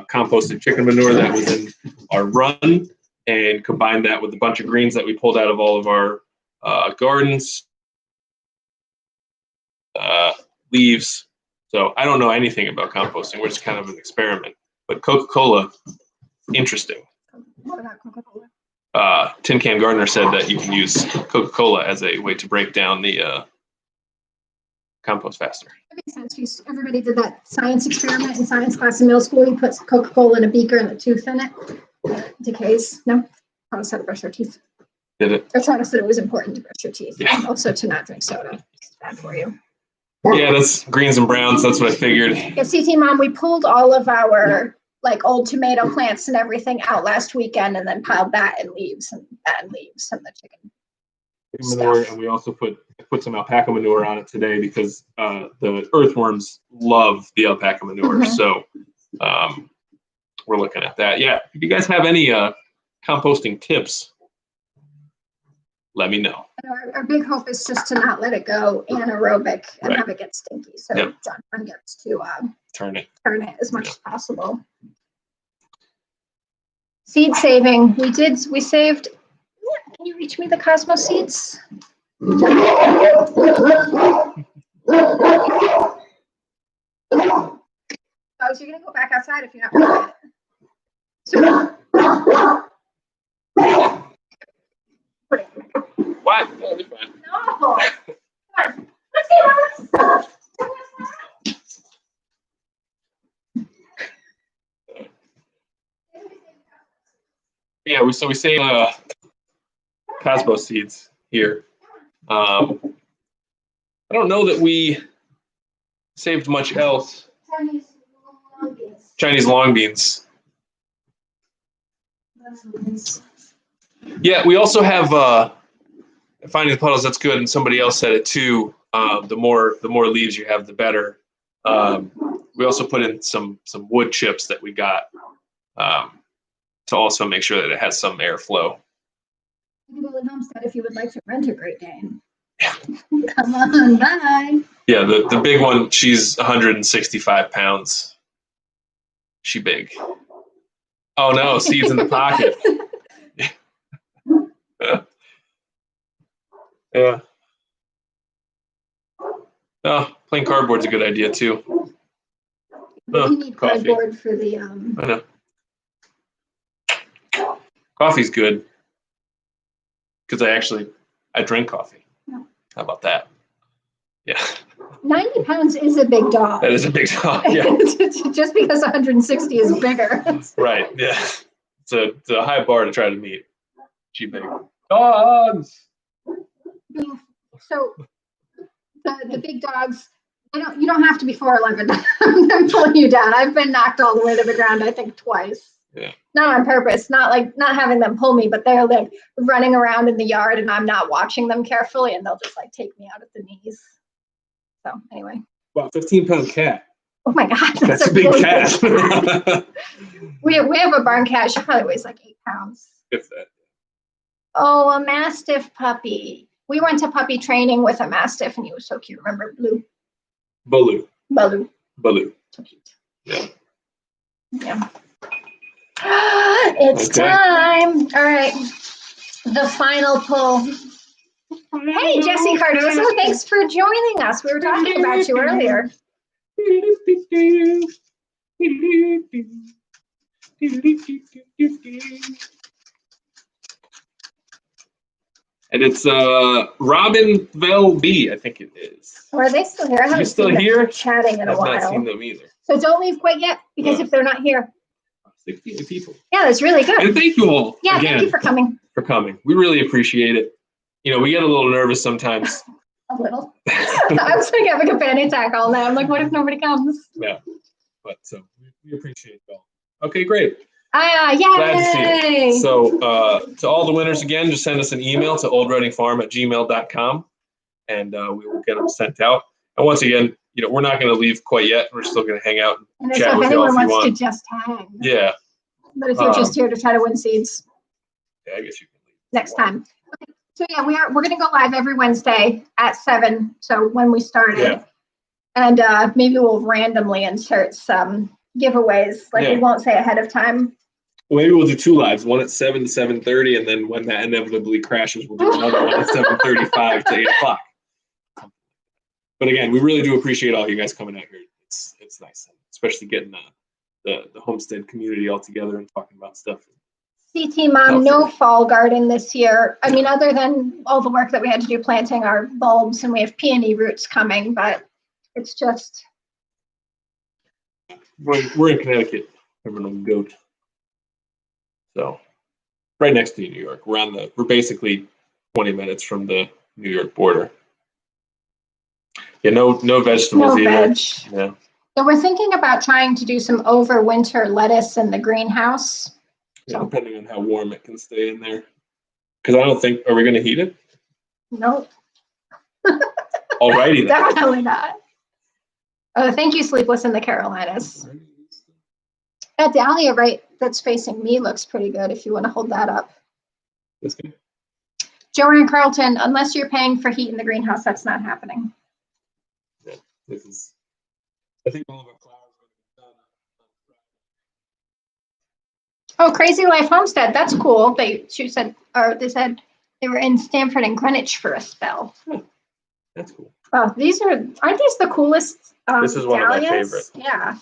[SPEAKER 2] composted chicken manure that was in our run and combined that with a bunch of greens that we pulled out of all of our gardens, leaves. So I don't know anything about composting. We're just kind of an experiment. But Coca-Cola, interesting.
[SPEAKER 1] What about Coca-Cola?
[SPEAKER 2] Tin Can Gardener said that you can use Coca-Cola as a way to break down the compost faster.
[SPEAKER 1] That makes sense. Everybody did that science experiment in science class in middle school. You put Coca-Cola in a beaker and a tooth in it. It decays. No? Taught us how to brush our teeth.
[SPEAKER 2] Did it?
[SPEAKER 1] Or taught us that it was important to brush your teeth.
[SPEAKER 2] Yeah.
[SPEAKER 1] And also to not drink soda. It's bad for you.
[SPEAKER 2] Yeah, that's greens and browns. That's what I figured.
[SPEAKER 1] Yeah, CT Mom, we pulled all of our old tomato plants and everything out last weekend and then piled that and leaves and the chicken
[SPEAKER 2] manure, and we also put some alpaca manure on it today because the earthworms love the alpaca manure. So we're looking at that. Yeah, if you guys have any composting tips, let me know.
[SPEAKER 1] Our big hope is just to not let it go anaerobic and have it get stinky. So John gets to turn it as much as possible. Seed saving. We saved. Can you reach me the Cosmos seeds? Oh, so you're gonna go back outside if you're not doing it.
[SPEAKER 2] What? Oh, you're fine.
[SPEAKER 1] No. Come on. Let's see how this
[SPEAKER 2] Yeah, we save Cosmos seeds here. I don't know that we saved much else. Chinese long beans. Yeah, we also have finding the puddles. That's good, and somebody else said it too. The more leaves you have, the better. We also put in some wood chips that we got to also make sure that it has some airflow.
[SPEAKER 1] Homestead, if you would like to rent a Great Dane. Come on by.
[SPEAKER 2] Yeah, the big one, she's 165 pounds. She big. Oh no, seeds in the pocket. Yeah. Oh, plain cardboard's a good idea too.
[SPEAKER 1] We need cardboard for the
[SPEAKER 2] I know. Coffee's good because I drink coffee.
[SPEAKER 1] Yeah.
[SPEAKER 2] How about that? Yeah.
[SPEAKER 1] 90 pounds is a big dog.
[SPEAKER 2] That is a big dog. Yeah.
[SPEAKER 1] Just because 160 is bigger.
[SPEAKER 2] Right. Yeah. It's a high bar to try to meet. She big. Dogs.
[SPEAKER 1] So the big dogs, you don't have to be 4'11". I'm pulling you down. I've been knocked all the way to the ground, I think twice.
[SPEAKER 2] Yeah.
[SPEAKER 1] Not on purpose, not having them pull me, but they're like running around in the yard and I'm not watching them carefully and they'll just like take me out at the knees. So anyway.
[SPEAKER 2] Wow, 15-pound cat.
[SPEAKER 1] Oh my God.
[SPEAKER 2] That's a big cat.
[SPEAKER 1] we have a barn cat. She probably weighs like 8 pounds.
[SPEAKER 2] If that.
[SPEAKER 1] Oh, a Mastiff puppy. We went to puppy training with a Mastiff and he was so cute. Remember Blue? Baloo. So cute.
[SPEAKER 2] Yeah.
[SPEAKER 1] Yeah. It's time. All right. The final pull. Hey, Jesse Cardozo, thanks for joining us. We were talking about you earlier.
[SPEAKER 2] And it's Robinville B, I think it is.
[SPEAKER 1] Or are they still here? I haven't
[SPEAKER 2] still
[SPEAKER 1] seen
[SPEAKER 2] here?
[SPEAKER 1] them chatting in a while.
[SPEAKER 2] I've not seen them either.
[SPEAKER 1] So don't leave quite yet, because if they're not here.
[SPEAKER 2] 68 people.
[SPEAKER 1] Yeah, that's really good.
[SPEAKER 2] And thank you all
[SPEAKER 1] Yeah,
[SPEAKER 2] again
[SPEAKER 1] thank you for coming.
[SPEAKER 2] We really appreciate it. We get a little nervous sometimes.
[SPEAKER 1] A little. I was like having a panic attack all night. I'm like, what if nobody comes?
[SPEAKER 2] Yeah, but we appreciate it all. Okay, great.
[SPEAKER 1] Yay!
[SPEAKER 2] Glad to see you. So to all the winners again, just send us an email to oldreadingfarm@gmail.com and we will get them sent out. And once again, we're not going to leave quite yet. We're still going to hang out and chat with you all if you want.
[SPEAKER 1] To just hang.
[SPEAKER 2] Yeah.
[SPEAKER 1] But if you're just here to try to win seeds.
[SPEAKER 2] Yeah, I guess you can leave.
[SPEAKER 1] Next time. Okay. So yeah, we're going to go live every Wednesday at 7. So when we started.
[SPEAKER 2] Yeah.
[SPEAKER 1] And maybe we'll randomly insert some giveaways. We won't say ahead of time.
[SPEAKER 2] Well, maybe we'll do 2 lives, one at 7 to 7:30, and then when that inevitably crashes, we'll do another one at 7:35 to 8 o'clock. But again, we really do appreciate all you guys coming out here. It's nice, especially getting the homestead community all together and talking about stuff.
[SPEAKER 1] CT Mom, no fall garden this year. I mean, other than all the work that we had to do planting our bulbs, and we have peony roots coming, but it's just.
[SPEAKER 2] We're in Connecticut. Everyone goat. So, right next to New York. We're basically 20 minutes from the New York border. Yeah, no vegetables either.
[SPEAKER 1] Veg.
[SPEAKER 2] Yeah.
[SPEAKER 1] So we're thinking about trying to do some overwinter lettuce in the greenhouse.
[SPEAKER 2] Yeah, depending on how warm it can stay in there. Because I don't think, are we going to heat it?
[SPEAKER 1] Nope.
[SPEAKER 2] Alrighty then.
[SPEAKER 1] Definitely not. Oh, thank you, Sleepless in the Carolinas. That dahlia right that's facing me looks pretty good if you want to hold that up.
[SPEAKER 2] That's good.
[SPEAKER 1] Joanne Carlton, unless you're paying for heat in the greenhouse, that's not happening.
[SPEAKER 2] Yeah, this is, I think all of our flowers are done.
[SPEAKER 1] Oh, Crazy Life Homestead, that's cool. They said they were in Stanford and Greenwich for a spell.
[SPEAKER 2] That's cool.
[SPEAKER 1] Oh, aren't these the coolest
[SPEAKER 2] This is one of my
[SPEAKER 1] dahlias?
[SPEAKER 2] favorites.
[SPEAKER 1] Yeah.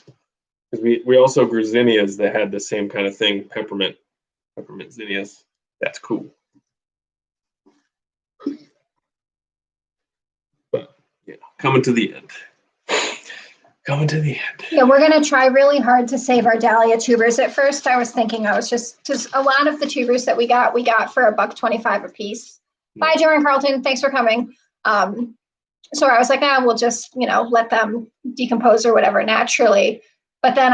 [SPEAKER 2] We also grew zinnias that had the same kind of thing, peppermint zinnias. That's cool. But yeah, coming to the end. Coming to the end.
[SPEAKER 1] Yeah, we're gonna try really hard to save our dahlia tubers. At first, I was thinking just because a lot of the tubers that we got for $1.25 a piece. Bye, Joanne Carlton. Thanks for coming. So I was like, we'll just let them decompose or whatever naturally. But then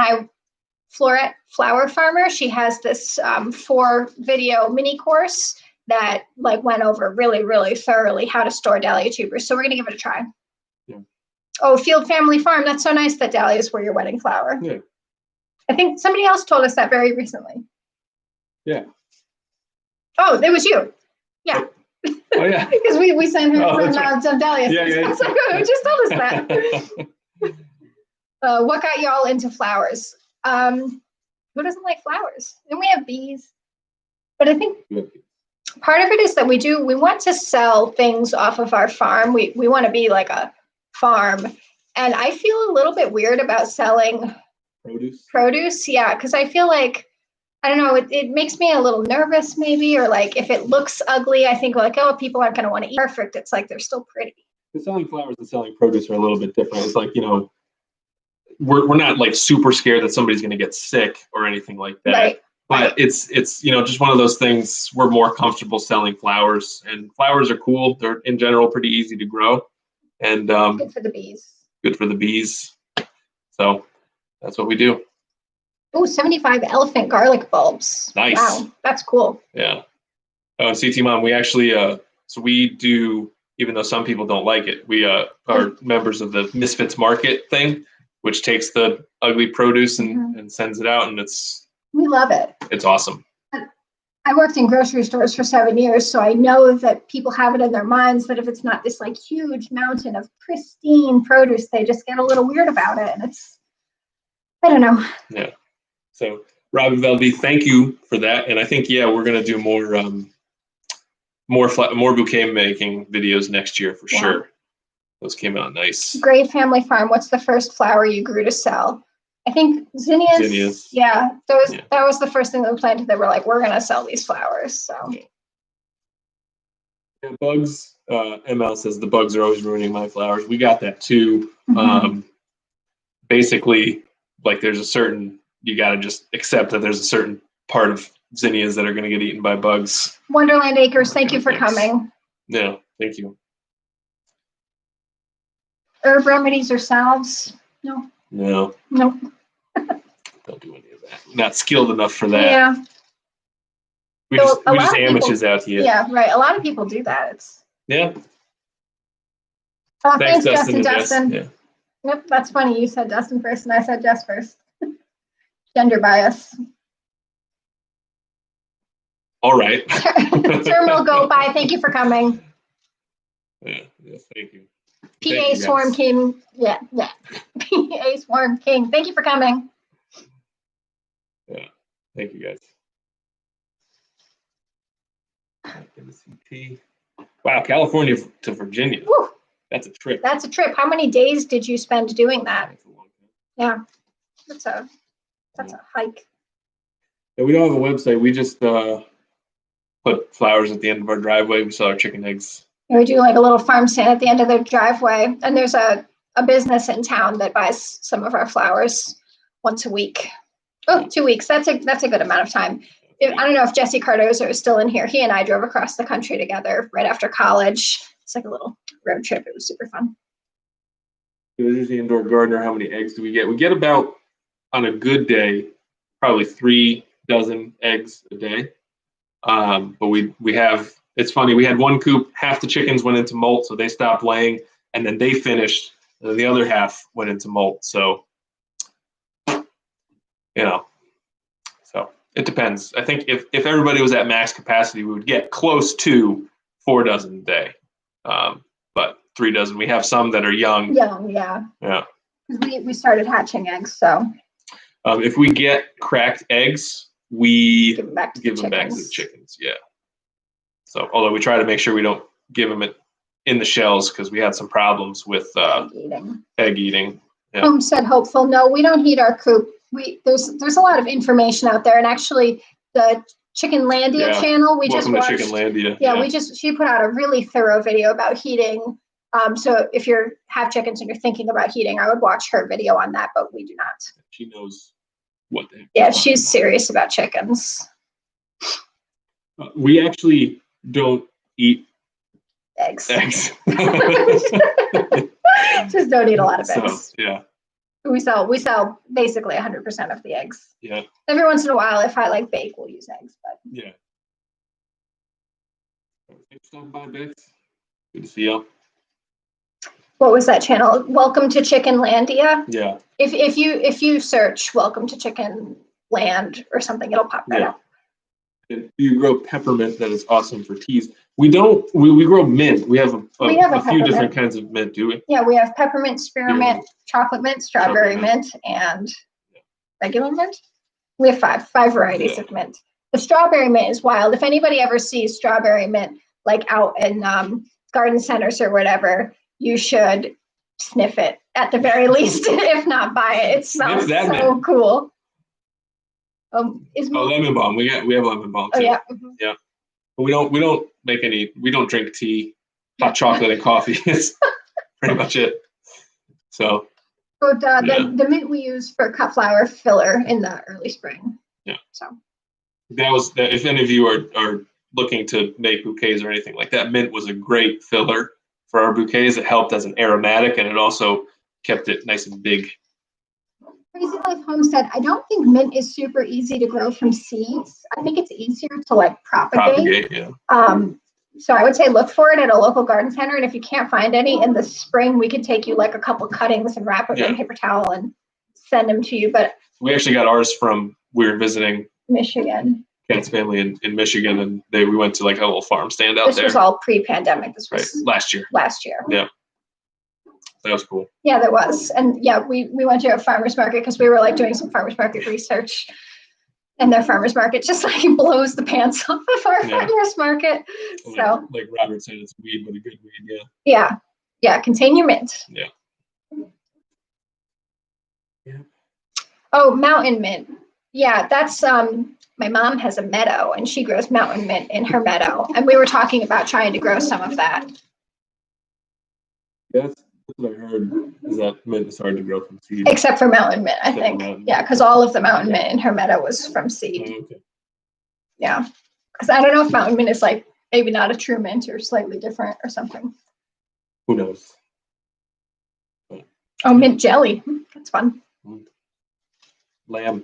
[SPEAKER 1] Florette Flower Farmer, she has this 4-video mini course that went over really, really thoroughly how to store dahlia tubers. So we're gonna give it a try.
[SPEAKER 2] Yeah.
[SPEAKER 1] Oh, Field Family Farm. That's so nice that dahlias were your wedding flower.
[SPEAKER 2] Yeah.
[SPEAKER 1] I think somebody else told us that very recently.
[SPEAKER 2] Yeah.
[SPEAKER 1] Oh, it was you. Yeah.
[SPEAKER 2] Oh yeah.
[SPEAKER 1] Because we sent her from
[SPEAKER 2] right.
[SPEAKER 1] some dahlias.
[SPEAKER 2] Yeah.
[SPEAKER 1] It's like, who just told us that? What got y'all into flowers? Who doesn't like flowers? And we have bees. But I think part of it is that we want to sell things off of our farm. We want to be like a farm. And I feel a little bit weird about selling produce. Yeah, because I feel like, I don't know, it makes me a little nervous maybe, or if it looks ugly, I think people aren't going to want to eat perfect. It's like they're still pretty.
[SPEAKER 2] The selling flowers and selling produce are a little bit different. It's like, we're not super scared that somebody's going to get sick or anything like that.
[SPEAKER 1] Right.
[SPEAKER 2] But it's just one of those things. We're more comfortable selling flowers, and flowers are cool. They're in general pretty easy to grow, and
[SPEAKER 1] good for the bees.
[SPEAKER 2] Good for the bees. So that's what we do.
[SPEAKER 1] Oh, 75 elephant garlic bulbs.
[SPEAKER 2] Nice.
[SPEAKER 1] Wow, that's cool.
[SPEAKER 2] Yeah. Oh, and CT Mom, we actually so we do, even though some people don't like it, we are members of the Misfits Market thing, which takes the ugly produce and sends it out, and
[SPEAKER 1] we love it.
[SPEAKER 2] It's awesome.
[SPEAKER 1] I worked in grocery stores for 7 years, so I know that people have it in their minds that if it's not this huge mountain of pristine produce, they just get a little weird about it. And I don't know.
[SPEAKER 2] Yeah. So Robbie Veldy, thank you for that. And I think, we're going to do more bouquet making videos next year for sure. Those came out nice.
[SPEAKER 1] Great Family Farm. What's the first flower you grew to sell? I think zinnias. Yeah, that was the first thing that we planted that we're going to sell these flowers. So.
[SPEAKER 2] Yeah, bugs. ML says the bugs are always ruining my flowers. We got that too. Basically, there's you got to just accept that there's a certain part of zinnias that are going to get eaten by bugs.
[SPEAKER 1] Wonderland Acres, thank you for coming.
[SPEAKER 2] Yeah, thank you.
[SPEAKER 1] Herb remedies or salves? No.
[SPEAKER 2] No.
[SPEAKER 1] Nope.
[SPEAKER 2] Don't do any of that. Not skilled enough for that.
[SPEAKER 1] Yeah.
[SPEAKER 2] We just amateurs out here.
[SPEAKER 1] Yeah, right. A lot of people do that.
[SPEAKER 2] Yeah.
[SPEAKER 1] Oh, thanks Justin.
[SPEAKER 2] Yeah.
[SPEAKER 1] Yep, that's funny. You said Dustin first and I said Jess first. Gender bias.
[SPEAKER 2] All right.
[SPEAKER 1] Terminal go by. Thank you for coming.
[SPEAKER 2] Yeah, thank you.
[SPEAKER 1] PA Swarm King. Yeah. PA Swarm King. Thank you for coming.
[SPEAKER 2] Yeah. Thank you guys. Wow, California to Virginia.
[SPEAKER 1] Woo.
[SPEAKER 2] That's a trip.
[SPEAKER 1] How many days did you spend doing that? Yeah. That's a hike.
[SPEAKER 2] Yeah, we don't have a website. We just put flowers at the end of our driveway. We sell our chicken eggs.
[SPEAKER 1] We do a little farm stand at the end of the driveway, and there's a business in town that buys some of our flowers once a week. Oh, 2 weeks. That's a good amount of time. I don't know if Jesse Cardozo is still in here. He and I drove across the country together right after college. It's a little road trip. It was super fun.
[SPEAKER 2] There's the indoor gardener. How many eggs do we get? We get about, on a good day, probably 3 dozen eggs a day. But we have It's funny. We had one coop, half the chickens went into molt, so they stopped laying, and then they finished, and then the other half went into molt. So, so it depends. I think if everybody was at max capacity, we would get close to 4 dozen a day. But 3 dozen. We have some that are young.
[SPEAKER 1] Young, yeah.
[SPEAKER 2] Yeah.
[SPEAKER 1] We started hatching eggs, so.
[SPEAKER 2] If we get cracked eggs, we
[SPEAKER 1] give them back to
[SPEAKER 2] the chickens. Yeah. So, although we try to make sure we don't give them it in the shells because we had some problems with egg eating. Yeah.
[SPEAKER 1] Homestead Hopeful. No, we don't heat our coop. There's a lot of information out there, and actually the Chickenlandia channel we just watched.
[SPEAKER 2] Chickenlandia.
[SPEAKER 1] Yeah, she put out a really thorough video about heating. So if you have chickens and you're thinking about heating, I would watch her video on that, but we do not.
[SPEAKER 2] She knows what the heck.
[SPEAKER 1] Yeah, she's serious about chickens.
[SPEAKER 2] We actually don't eat
[SPEAKER 1] eggs.
[SPEAKER 2] Just
[SPEAKER 1] don't eat a lot of eggs.
[SPEAKER 2] So, yeah.
[SPEAKER 1] We sell basically 100% of the eggs.
[SPEAKER 2] Yeah.
[SPEAKER 1] Every once in a while, if I like bake, we'll use eggs. But
[SPEAKER 2] yeah. Thanks for stopping by, Bex. Good to see you.
[SPEAKER 1] What was that channel? Welcome to Chickenlandia.
[SPEAKER 2] Yeah.
[SPEAKER 1] If you search "Welcome to Chicken Land" or something, it'll pop right up.
[SPEAKER 2] And you grow peppermint that is awesome for teas. We don't. We grow mint. We have a few different kinds of mint, do we?
[SPEAKER 1] Yeah, we have peppermint, spearmint, chocolate mint, strawberry mint, and regular mint. We have five varieties of mint. The strawberry mint is wild. If anybody ever sees strawberry mint like out in garden centers or whatever, you should sniff it at the very least, if not buy it. It smells so cool.
[SPEAKER 2] Lemon balm. We have lemon balm too.
[SPEAKER 1] Oh yeah.
[SPEAKER 2] Yeah. But we don't make any. We don't drink tea, hot chocolate, and coffee. It's pretty much it. So.
[SPEAKER 1] But the mint we use for cut flower filler in the early spring.
[SPEAKER 2] Yeah.
[SPEAKER 1] So.
[SPEAKER 2] That was that. If any of you are looking to make bouquets or anything like that, mint was a great filler for our bouquets. It helped as an aromatic, and it also kept it nice and big.
[SPEAKER 1] Crazy Life Homestead, I don't think mint is super easy to grow from seeds. I think it's easier to like propagate.
[SPEAKER 2] Yeah.
[SPEAKER 1] So I would say look for it at a local garden center, and if you can't find any in the spring, we could take you like a couple cuttings and wrap it in paper towel and send them to you. But
[SPEAKER 2] we actually got ours from, we were visiting
[SPEAKER 1] Michigan.
[SPEAKER 2] Ken's family in Michigan, and we went to like a little farm stand out there.
[SPEAKER 1] This was all pre-pandemic. This was
[SPEAKER 2] last year.
[SPEAKER 1] Yeah.
[SPEAKER 2] That was cool.
[SPEAKER 1] Yeah, there was. And yeah, we went to a farmer's market because we were like doing some farmer's market research, and their farmer's market just like blows the pants off of our farmer's market. So
[SPEAKER 2] like Robert said, it's weed, but a good weed.
[SPEAKER 1] Yeah. Contain your mint.
[SPEAKER 2] Yeah.
[SPEAKER 1] Oh, mountain mint. Yeah, that's my mom has a meadow and she grows mountain mint in her meadow, and we were talking about trying to grow some of that.
[SPEAKER 2] Yeah, that's what I heard, is that mint is hard to grow from seed.
[SPEAKER 1] Except for mountain mint, I think. Yeah, because all of the mountain mint in her meadow was from seed.
[SPEAKER 2] Oh, okay.
[SPEAKER 1] Yeah, because I don't know if mountain mint is like maybe not a true mint or slightly different or something.
[SPEAKER 2] Who knows?
[SPEAKER 1] Oh, mint jelly. That's fun.
[SPEAKER 2] Lamb.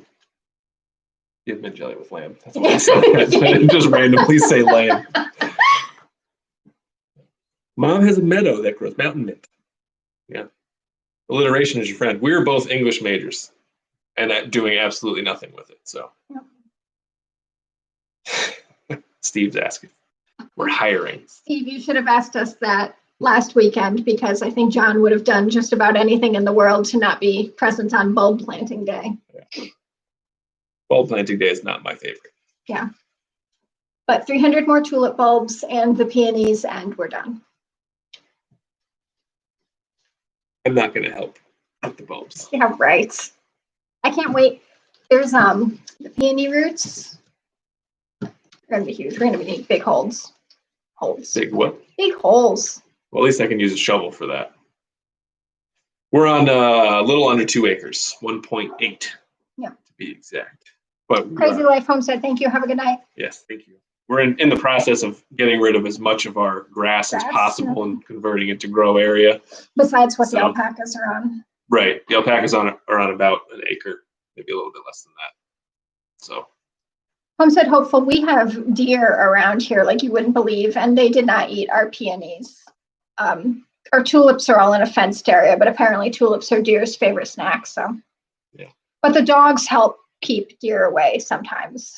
[SPEAKER 2] You have mint jelly with lamb. That's what I said. Just randomly say lamb. Mom has a meadow that grows mountain mint. Yeah. Alliteration is your friend. We're both English majors and doing absolutely nothing with it. So Steve's asking. We're hiring. Steve,
[SPEAKER 1] you should have asked us that last weekend, because I think John would have done just about anything in the world to not be present on bulb planting day.
[SPEAKER 2] Yeah. Bulb planting day is not my favorite.
[SPEAKER 1] Yeah. But 300 more tulip bulbs and the peonies, and we're done.
[SPEAKER 2] I'm not going to help with the bulbs.
[SPEAKER 1] Yeah, right. I can't wait. There's the peony roots. They're going to be huge. We're going to need big holes.
[SPEAKER 2] Big what?
[SPEAKER 1] Big holes.
[SPEAKER 2] Well, at least I can use a shovel for that. We're on a little under 2 acres, 1.8 to be exact. But
[SPEAKER 1] Crazy Life Homestead, thank you. Have a good night.
[SPEAKER 2] Yes, thank you. We're in the process of getting rid of as much of our grass as possible and converting it to grow area.
[SPEAKER 1] Besides what the alpacas are on.
[SPEAKER 2] Right. The alpacas are on about an acre, maybe a little bit less than that. So
[SPEAKER 1] Homestead Hopeful, we have deer around here like you wouldn't believe, and they did not eat our peonies. Our tulips are all in a fenced area, but apparently tulips are deer's favorite snack. So,
[SPEAKER 2] yeah.
[SPEAKER 1] But the dogs help keep deer away sometimes.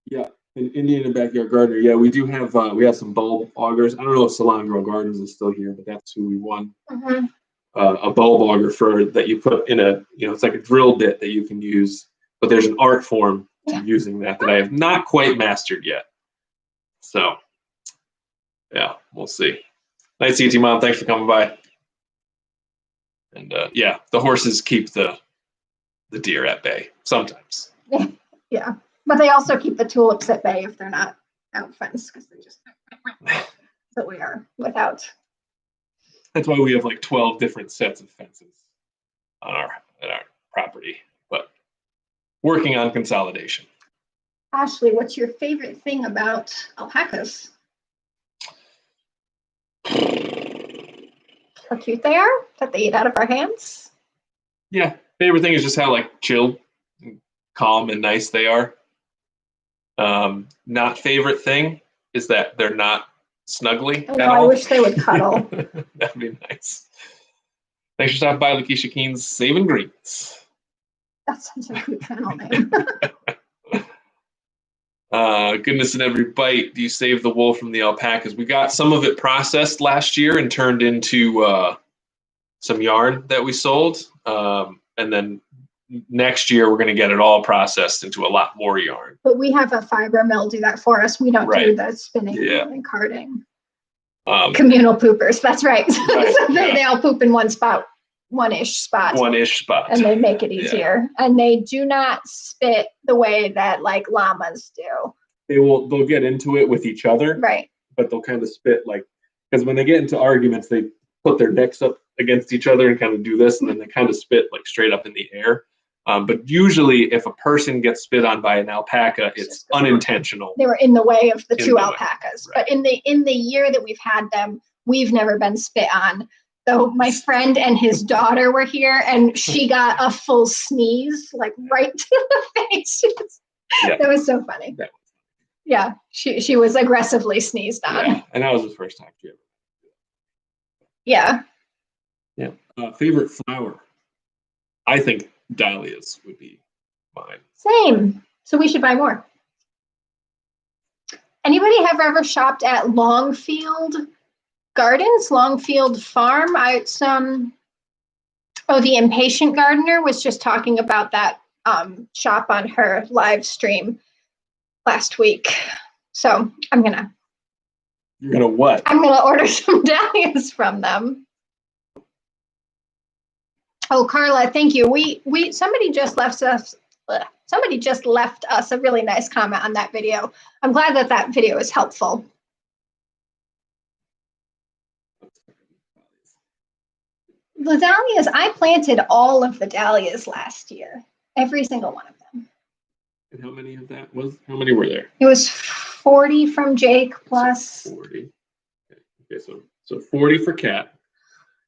[SPEAKER 2] Yeah, an Indian and Backyard Gardener. Yeah, we do have some bulb augers. I don't know if Salon Grow Gardens is still here, but that's who we won.
[SPEAKER 1] Mm-hmm.
[SPEAKER 2] A bulb auger for that you put in a, it's like a drill bit that you can use, but there's an art form to using that I have not quite mastered yet. So, yeah, we'll see. Nice to see you, Mom. Thanks for coming by. And yeah, the horses keep the deer at bay sometimes.
[SPEAKER 1] Yeah, but they also keep the tulips at bay if they're not out fenced, because they just that we are without.
[SPEAKER 2] That's why we have like 12 different sets of fences on our property, but working on consolidation.
[SPEAKER 1] Ashley, what's your favorite thing about alpacas? How cute they are, that they eat out of our hands.
[SPEAKER 2] Yeah, favorite thing is just how like chill, and calm, and nice they are. Not favorite thing is that they're not snuggly at all.
[SPEAKER 1] I wish they would cuddle.
[SPEAKER 2] That'd be nice. Thanks for stopping by, Lakeisha Keen's Saving Greens.
[SPEAKER 1] That's such a cute channel name.
[SPEAKER 2] Goodness in every bite. Do you save the wool from the alpacas? We got some of it processed last year and turned into some yarn that we sold. And then next year, we're going to get it all processed into a lot more yarn.
[SPEAKER 1] But we have a fiber mill do that for us. We don't do the spinning and carding. Communal poopers. That's right.
[SPEAKER 2] Right.
[SPEAKER 1] So they all poop in one spot. One-ish spot.
[SPEAKER 2] And
[SPEAKER 1] they make it easier. Yeah. And they do not spit the way that like llamas do.
[SPEAKER 2] They'll get into it with each other.
[SPEAKER 1] Right.
[SPEAKER 2] But they'll kind of spit because when they get into arguments, they put their necks up against each other and kind of do this, and then they kind of spit like straight up in the air. But usually if a person gets spit on by an alpaca, it's unintentional.
[SPEAKER 1] They were in the way of the two alpacas. Right. But in the year that we've had them, we've never been spit on. So my friend and his daughter were here, and she got a full sneeze, like right to the face. That was so funny. Yeah, she was aggressively sneezed on.
[SPEAKER 2] Yeah, and that was the first time she ever.
[SPEAKER 1] Yeah.
[SPEAKER 2] Yeah. Favorite flower? I think dahlias would be mine.
[SPEAKER 1] Same. So we should buy more. Anybody have ever shopped at Longfield Gardens, Longfield Farm? The Impatient Gardener was just talking about that shop on her live stream last week. So
[SPEAKER 2] You're gonna what?
[SPEAKER 1] I'm gonna order some dahlias from them. Oh, Carla, thank you. Somebody just left us a really nice comment on that video. I'm glad that video is helpful. The dahlias, I planted all of the dahlias last year, every single one of them.
[SPEAKER 2] And how many were there?
[SPEAKER 1] It was 40 from Jake plus
[SPEAKER 2] 40. Okay, so 40 for Kat.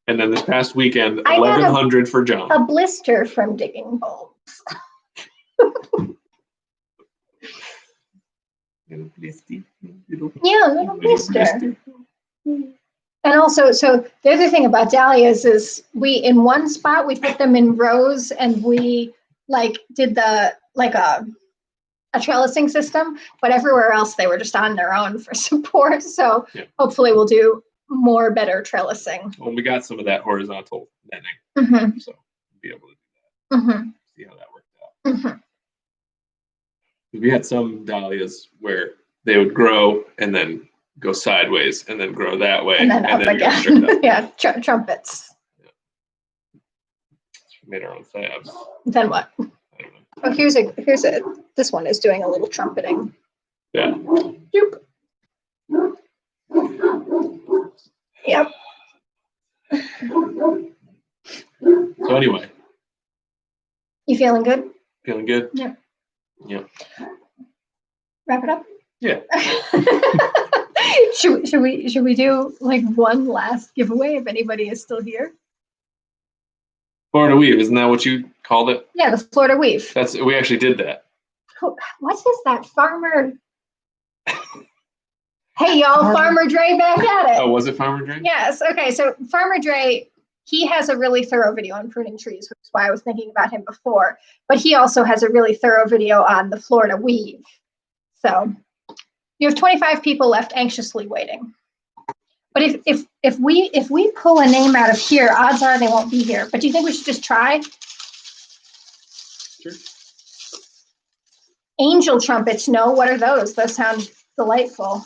[SPEAKER 2] And then this past weekend, 1,100 for John.
[SPEAKER 1] A blister from digging bulbs. Little blister. And also, so the other thing about dahlias is in one spot, we put them in rows, and we did a trellising system, but everywhere else they were just on their own for support. So hopefully we'll do better trellising.
[SPEAKER 2] Well, we got some of that horizontal netting, so we'll be able to do that. See how that worked out. We had some dahlias where they would grow and then go sideways and then grow that way
[SPEAKER 1] and then up again. Yeah, trumpets.
[SPEAKER 2] Yeah. We made our own fabs.
[SPEAKER 1] Then what? I don't know. Oh, this one is doing a little trumpeting.
[SPEAKER 2] Yeah.
[SPEAKER 1] Doop. Yep.
[SPEAKER 2] So anyway.
[SPEAKER 1] You feeling good?
[SPEAKER 2] Feeling good?
[SPEAKER 1] Yeah.
[SPEAKER 2] Yeah.
[SPEAKER 1] Wrap it up?
[SPEAKER 2] Yeah.
[SPEAKER 1] Should we do one last giveaway if anybody is still here?
[SPEAKER 2] Florida Weave, isn't that what you called it?
[SPEAKER 1] Yeah, the Florida Weave.
[SPEAKER 2] We actually did that.
[SPEAKER 1] What is that farmer? Hey, y'all, Farmer Dre back at it.
[SPEAKER 2] Oh, was it Farmer Dre?
[SPEAKER 1] Yes. Okay. So Farmer Dre, he has a really thorough video on pruning trees, which is why I was thinking about him before. But he also has a really thorough video on the Florida weave. So you have 25 people left anxiously waiting. But if we pull a name out of here, odds are they won't be here. But do you think we should just try?
[SPEAKER 2] Sure.
[SPEAKER 1] Angel trumpets. No, what are those? Those sound delightful.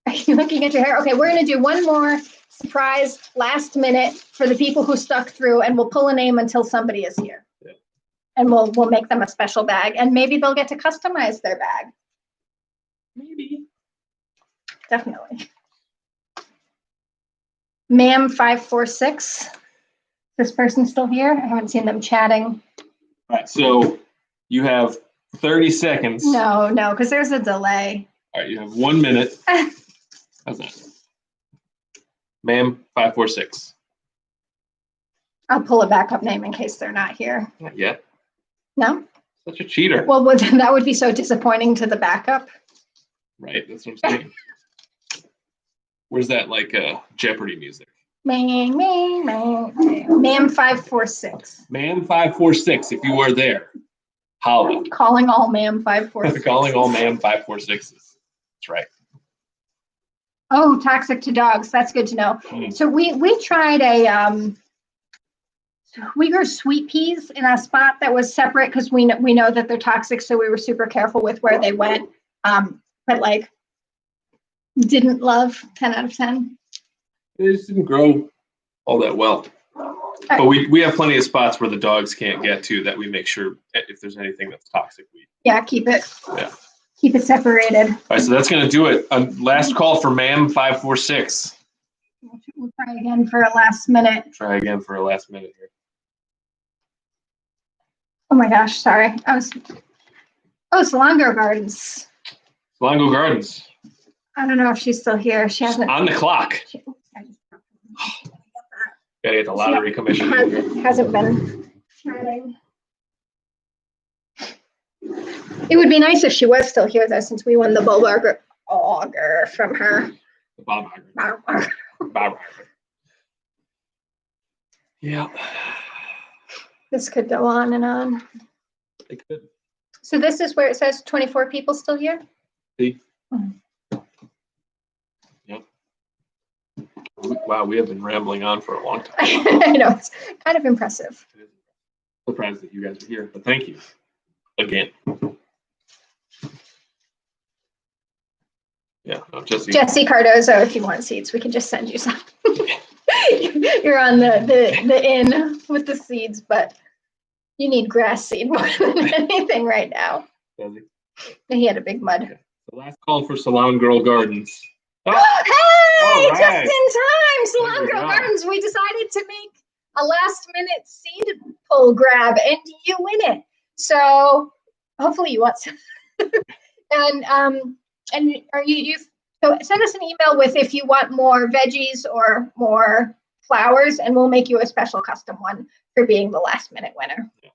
[SPEAKER 1] Are you looking at your hair? Okay, we're going to do one more surprise last minute for the people who stuck through, and we'll pull a name until somebody is here.
[SPEAKER 2] Yeah.
[SPEAKER 1] And we'll make them a special bag, and maybe they'll get to customize their bag.
[SPEAKER 2] Maybe.
[SPEAKER 1] Definitely. Ma'am 546. This person still here? I haven't seen them chatting.
[SPEAKER 2] All right, so you have 30 seconds.
[SPEAKER 1] No, because there's a delay.
[SPEAKER 2] All right, you have 1 minute. How's that? Ma'am 546.
[SPEAKER 1] I'll pull a backup name in case they're not here.
[SPEAKER 2] Not yet.
[SPEAKER 1] No?
[SPEAKER 2] Such a cheater.
[SPEAKER 1] Well, that would be so disappointing to the backup.
[SPEAKER 2] Right, that's what I'm saying. Where's that like Jeopardy music?
[SPEAKER 1] Ma'am 546.
[SPEAKER 2] Ma'am 546, if you are there, holla.
[SPEAKER 1] Calling all ma'am 546.
[SPEAKER 2] Calling all ma'am 546s. That's right.
[SPEAKER 1] Oh, toxic to dogs. That's good to know. So we tried we grew sweet peas in a spot that was separate because we know that they're toxic, so we were super careful with where they went. But like didn't love 10 out of 10.
[SPEAKER 2] They just didn't grow all that well. But we have plenty of spots where the dogs can't get to that we make sure if there's anything that's toxic,
[SPEAKER 1] keep it.
[SPEAKER 2] Yeah.
[SPEAKER 1] Keep it separated.
[SPEAKER 2] All right, so that's going to do it. Last call for ma'am 546.
[SPEAKER 1] We'll try again for a last minute.
[SPEAKER 2] Try again for a last minute here.
[SPEAKER 1] Oh my gosh, sorry. Solango Gardens.
[SPEAKER 2] Solango Gardens.
[SPEAKER 1] I don't know if she's still here. She hasn't.
[SPEAKER 2] On the clock. Gotta get the lottery commission.
[SPEAKER 1] Hasn't been chatting. It would be nice if she was still here, though, since we won the Bob Auger from her.
[SPEAKER 2] The Bob Auger. Bob Auger. Yeah.
[SPEAKER 1] This could go on and on.
[SPEAKER 2] It could.
[SPEAKER 1] So this is where it says 24 people still here?
[SPEAKER 2] See? Yep. Wow, we have been rambling on for a long time.
[SPEAKER 1] I know, it's kind of impressive.
[SPEAKER 2] Surprised that you guys are here, but thank you again. Yeah,
[SPEAKER 1] Jesse Cardozo, if you want seeds, we can just send you some. You're on the inn with the seeds, but you need grass seed more than anything right now.
[SPEAKER 2] Does he?
[SPEAKER 1] He had a big mud.
[SPEAKER 2] Okay. The last call for Salon Girl Gardens.
[SPEAKER 1] Oh, hey,
[SPEAKER 2] right.
[SPEAKER 1] just in time, Salon Girl Gardens. We decided to make a last-minute seed pull grab, and you win it. So hopefully you want some. And are you so send us an email with if you want more veggies or more flowers, and we'll make you a special custom one for being the last-minute winner.
[SPEAKER 2] Yeah.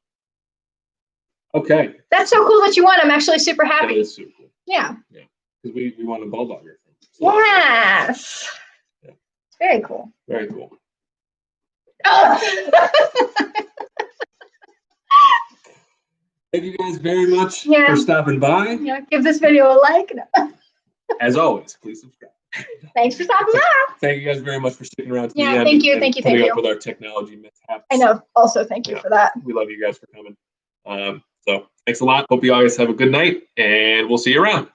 [SPEAKER 2] Okay.
[SPEAKER 1] That's so cool that you won. I'm actually super happy.
[SPEAKER 2] That is super cool.
[SPEAKER 1] Yeah.
[SPEAKER 2] Yeah. Because we won a bulldogger.
[SPEAKER 1] Yes.
[SPEAKER 2] Yeah.
[SPEAKER 1] Very cool.
[SPEAKER 2] Very cool.
[SPEAKER 1] Oh.
[SPEAKER 2] Thank you guys very much for stopping by.
[SPEAKER 1] Yeah, give this video a like.
[SPEAKER 2] As always, please subscribe.
[SPEAKER 1] Thanks for stopping by.
[SPEAKER 2] Thank you guys very much for sticking around to the end.
[SPEAKER 1] Thank you.
[SPEAKER 2] Putting up with our technology mishaps.
[SPEAKER 1] I know. Also, thank you for that.
[SPEAKER 2] We love you guys for coming. So thanks a lot. Hope you guys have a good night, and we'll see you around.